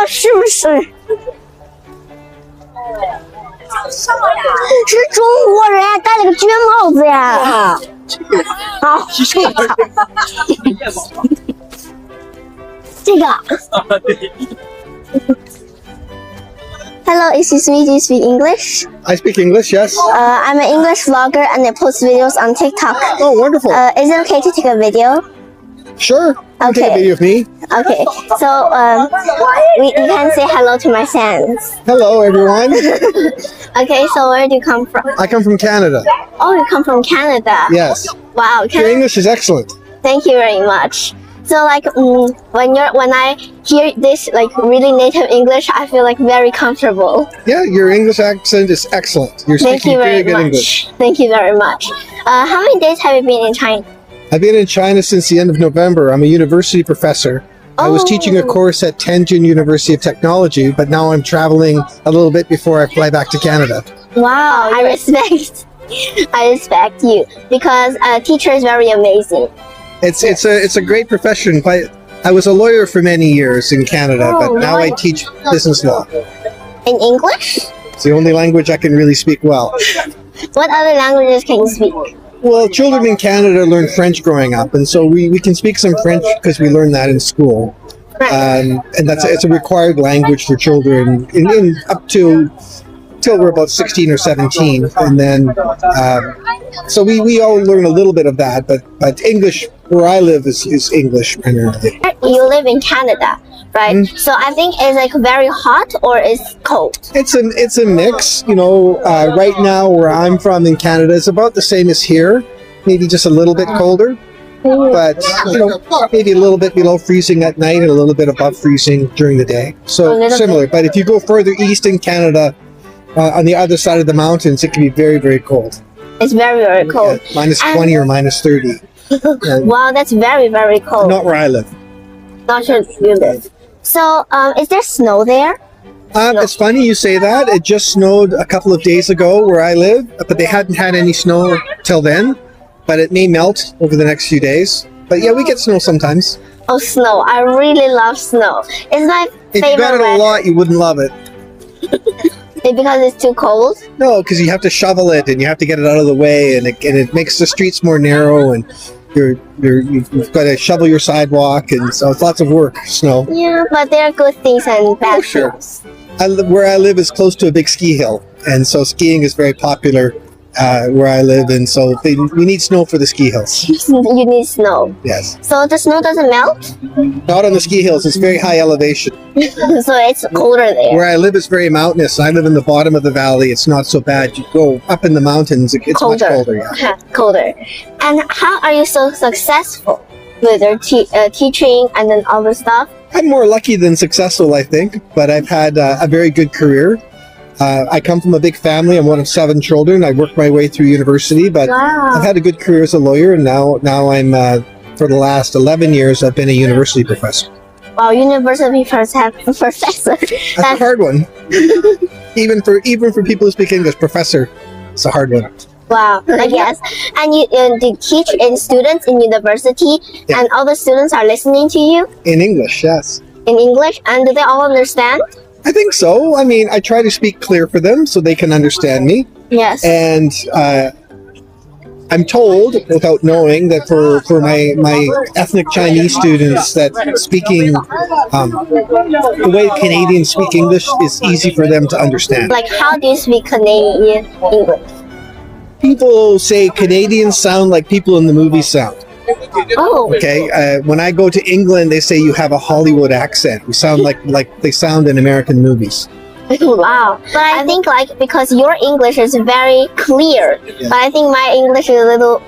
是不是？是中国人戴了个卷帽子呀。好，这个。Hello, excuse me, do you speak English? I speak English, yes. I'm an English vlogger and I post videos on TikTok. Oh, wonderful. Is it okay to take a video? Sure. Okay. Take a video of me. Okay, so you can say hello to my fans. Hello, everyone. Okay, so where do you come from? I come from Canada. Oh, you come from Canada. Yes. Wow. Your English is excellent. Thank you very much. So like when I hear this like really native English, I feel like very comfortable. Yeah, your English accent is excellent. You're Thank speaking you very good much. English. Thank you very much. How many days have you been in China? I've been in China since the end of November. I'm a university professor. I was teaching a course at Tianjin University of Technology, but now I'm traveling a little bit before I fly back to Canada. Wow, I respect you because a teacher is very amazing. It's a great profession. I was a lawyer for many years in Canada, but now I teach business law. In English? It's the only language I can really speak well. What other languages can you speak? Well, children in Canada learn French growing up, and so we can speak some French because we learn that in school. And it's a required language for children in up to till we're about 16 or 17, and then so we all learn a little bit of that, but English where I live is English primarily. You live in Canada, right? Mm-hmm. So I think it's like very hot or it's cold. It's a mix, you know. Right now where I'm from in Canada, it's about the same as here, maybe just a little bit colder. But, you know, maybe a little bit below freezing at night and a little bit above freezing during the day. So similar. But if you go further east in Canada, on the other side of the mountains, it can be very, very cold. It's very, very cold. Yeah, minus 20 or minus 30. Wow, that's very, very cold. Not where I live. Not where you live. So, is there snow there? It's funny you say that. It just snowed a couple of days ago where I live, but they hadn't had any snow till then. But it may melt over the next few days. But yeah, we get snow sometimes. Oh, snow. I really love snow. It's my favorite. If you got it a lot, you wouldn't love it. Because it's too cold? No, because you have to shovel it and you have to get it out of the way, and it makes the streets more narrow, and you've got to shovel your sidewalk, and so it's lots of work, snow. Yeah, but there are good things and bad things. Where I live is close to a big ski hill, and so skiing is very popular where I live, and so we need snow for the ski hills. You need snow. Yes. So the snow doesn't melt? Not on the ski hills. It's very high elevation. So it's colder there. Where I live is very mountainous. I live in the bottom of the valley. It's not so bad. You go up in the mountains, it's colder. Much colder. Yeah. Colder. And how are you so successful with your teaching and then all the stuff? I'm more lucky than successful, I think, but I've had a very good career. I come from a big family. I'm one of 7 children. I worked my way through university, but I've had a good career as a lawyer, and now I'm for the last 11 years I've been a university professor. Wow, university professor. That's a hard one. even for people who speak English, professor, it's a hard one. Wow, I guess. And you teach in students in university, yeah. And all the students are listening to you? In English, yes. In English? And do they all understand? I think so. I mean, I try to speak clear for them so they can understand me. Yes. And I'm told, without knowing, that for my ethnic Chinese students, that speaking the way Canadians speak English is easy for them to understand. Like, how do you speak Canadian English? People say Canadians sound like people in the movies sound. Oh. Okay. When I go to England, they say you have a Hollywood accent. We sound like they sound in American movies. Wow. But I think like because your English is very clear, yeah. But I think my English is a little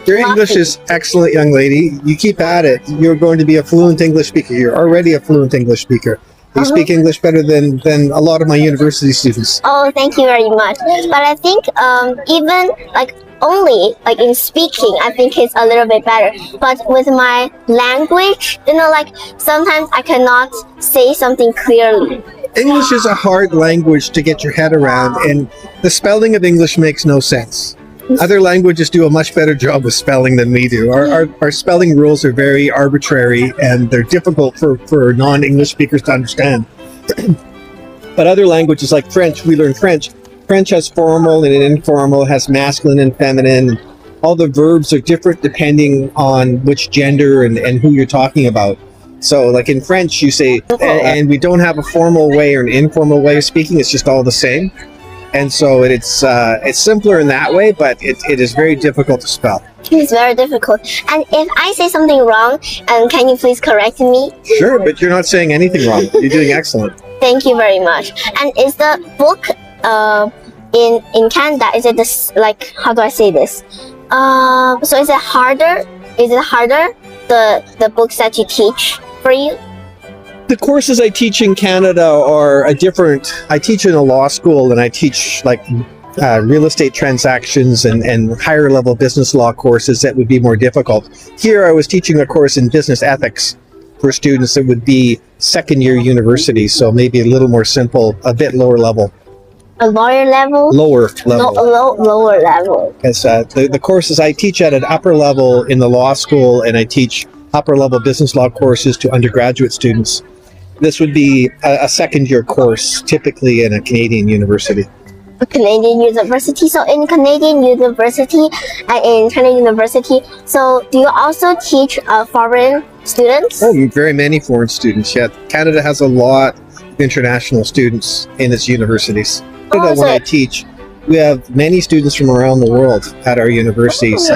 Your English is excellent, young lady. You keep at it. You're going to be a fluent English speaker. You're already a fluent English speaker. You speak English better than a lot of my university students. Oh, thank you very much. But I think even like only like in speaking, I think it's a little bit better. But with my language, you know, like sometimes I cannot say something clearly. English is a hard language to get your head around, and the spelling of English makes no sense. Other languages do a much better job of spelling than we do. Our spelling rules are very arbitrary, and they're difficult for non-English speakers to understand. But other languages like French, we learn French. French has formal and informal, has masculine and feminine. All the verbs are different depending on which gender and who you're talking about. So like in French, you say, and we don't have a formal way or an informal way of speaking. It's just all the same. And so it's simpler in that way, but it is very difficult to spell. It's very difficult. And if I say something wrong, can you please correct me? Sure, but you're not saying anything wrong. You're doing excellent. Thank you very much. And is the book in Canada, is it this, like, how do I say this? So is it harder? Is it harder, the books that you teach for you? The courses I teach in Canada are a different. I teach in a law school, and I teach like real estate transactions and higher level business law courses that would be more difficult. Here I was teaching a course in business ethics for students that would be second year university, so maybe a little more simple, a bit lower level. A lower level? Lower level. Lower level. Because the courses I teach at an upper level in the law school, and I teach upper level business law courses to undergraduate students. This would be a second year course, typically in a Canadian university. A Canadian university. So in Canadian university and in China university, so do you also teach foreign students? Oh, very many foreign students, yeah. Canada has a lot of international students in its universities. When I teach, we have many students from around the world at our universities.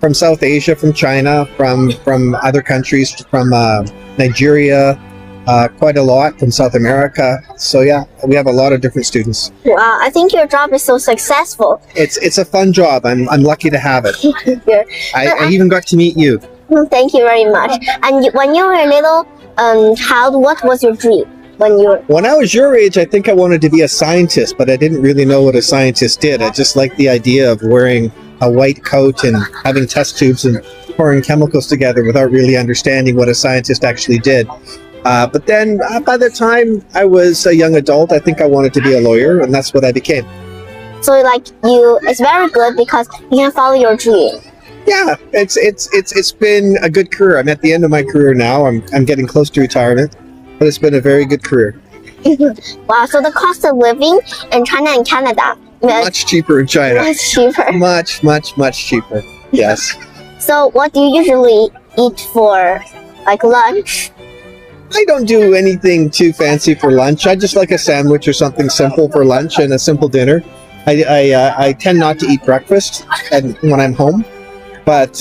From South Asia, from China, from other countries, from Nigeria, quite a lot from South America. So yeah, we have a lot of different students. Wow, I think your job is so successful. It's a fun job. I'm lucky to have it. I even got to meet you. Thank you very much. And when you were a little child, what was your dream? When I was your age, I think I wanted to be a scientist, but I didn't really know what a scientist did. I just liked the idea of wearing a white coat and having test tubes and pouring chemicals together without really understanding what a scientist actually did. But then by the time I was a young adult, I think I wanted to be a lawyer, and that's what I became. So it's very good because you can follow your dream. Yeah, it's been a good career. I'm at the end of my career now. I'm getting close to retirement, but it's been a very good career. Wow, so the cost of living in China and Canada. Much cheaper in China. Much cheaper. Much cheaper. Yes. So what do you usually eat for lunch? I don't do anything too fancy for lunch. I just like a sandwich or something simple for lunch and a simple dinner. I tend not to eat breakfast when I'm home, but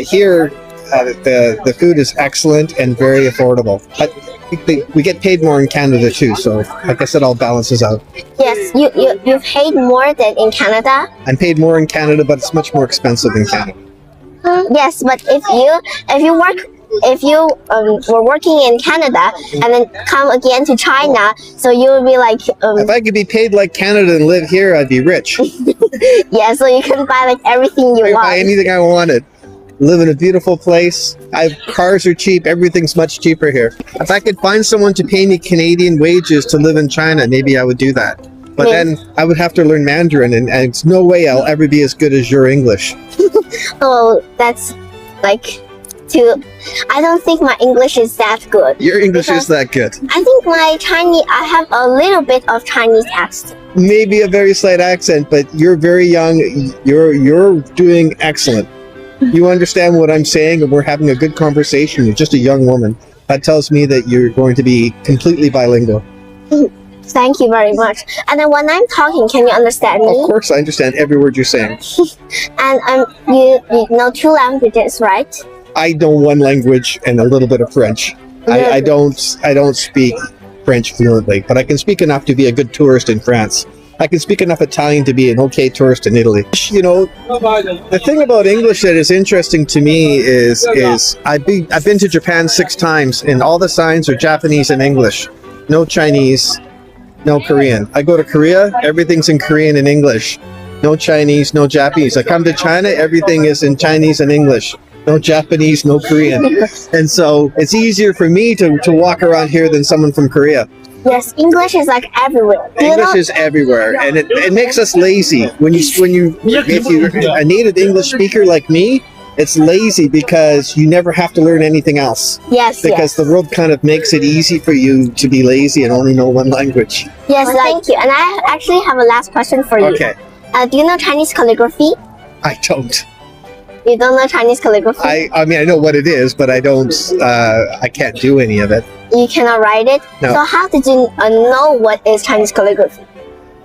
here the food is excellent and very affordable. We get paid more in Canada too, so like I said, all balances out. Yes, you've paid more than in Canada. I'm paid more in Canada, but it's much more expensive in Canada. Yes, but if you were working in Canada and then come again to China, so you would be like... if I could be paid like Canada and live here, I'd be rich. Yeah, so you can buy everything you want. Buy anything I wanted. Live in a beautiful place. Cars are cheap. Everything's much cheaper here. If I could find someone to pay me Canadian wages to live in China, maybe I would do that. But then I would have to learn Mandarin, and it's no way I'll ever be as good as your English. Oh, that's I don't think my English is that good. Your English is that good. I think I have a little bit of Chinese accent. Maybe a very slight accent, but you're very young. You're doing excellent. You understand what I'm saying, and we're having a good conversation. You're just a young woman. That tells me that you're going to be completely bilingual. Thank you very much. And then when I'm talking, can you understand me? Of course, I understand every word you're saying. And you know 2 languages, right? I know 1 language and a little bit of French. I don't speak French fluently, but I can speak enough to be a good tourist in France. I can speak enough Italian to be an okay tourist in Italy. You know, the thing about English that is interesting to me is I've been to Japan 6 times, and all the signs are Japanese and English. No Chinese, no Korean. I go to Korea, everything's in Korean and English. No Chinese, no Japanese. I come to China, everything is in Chinese and English. No Japanese, no Korean. And so it's easier for me to walk around here than someone from Korea. Yes, English is everywhere. English is everywhere, and it makes us lazy. If you're a native English speaker like me, It's lazy because you never have to learn anything else. Yes, Because the world kind of makes it easy for you to be lazy and only know one language. Yes, thank you. And I actually have a last question for you. Okay. Do you know Chinese calligraphy? I don't. You don't know Chinese calligraphy? I mean, I know what it is, but I don't, I can't do any of it. You cannot write it? No. So how did you know what is Chinese calligraphy?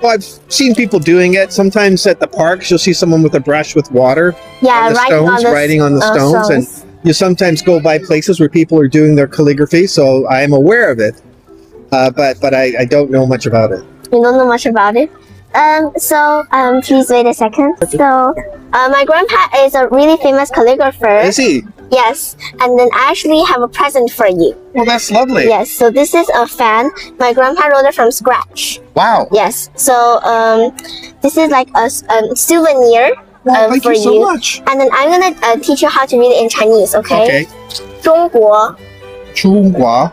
Well, I've seen people doing it. Sometimes at the parks, you'll see someone with a brush with water Yeah, on the stones, writing on the stones. And you sometimes go by places where people are doing their calligraphy, so I am aware of it. But I don't know much about it. You don't know much about it? Please wait a second. So, my grandpa is a really famous calligrapher. Is he? Yes, and then I actually have a present for you. Well, that's lovely. Yes, so this is a fan. My grandpa wrote it from scratch. Wow. Yes, so this is like a souvenir Well, thank for you so much. And then I'm gonna teach you how to read it in Chinese, okay? Okay. 中国中国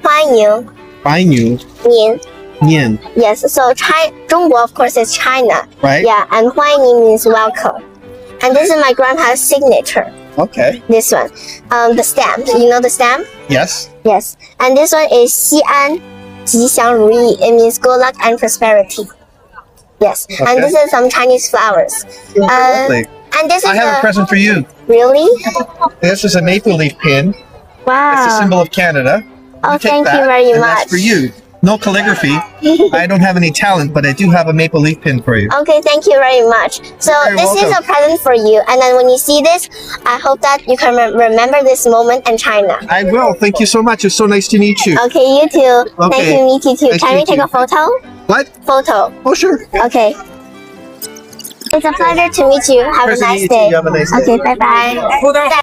欢迎白牛您 nian, Yes, so 中国 of course is China. right? Yeah, and 欢迎您 means welcome. And this is my grandpa's signature. Okay. This one, the stamp. You know the stamp? Yes. Yes. And this one is 西安吉祥如意. It means good luck and prosperity. Yes. Okay. And this is some Chinese flowers. Lovely. And this is I have a present for you. Really? This is a maple leaf pin. Wow. It's a symbol of Canada. Oh, take thank that, you very and much. That's for you. No calligraphy. I don't have any talent, but I do have a maple leaf pin for you. Okay, thank you very much. So You're this is welcome. a present for you. And then when you see this, I hope that you can remember this moment in China. I will. Thank you so much. It's so nice to meet you. Okay, you too. Thank Okay. you, meet you too. Nice to Can we meet take you. a photo? What? Photo. Oh, sure. Okay. It's a pleasure to meet you. Have a Pleasure to nice meet you. day. You have a nice day. Okay, bye bye.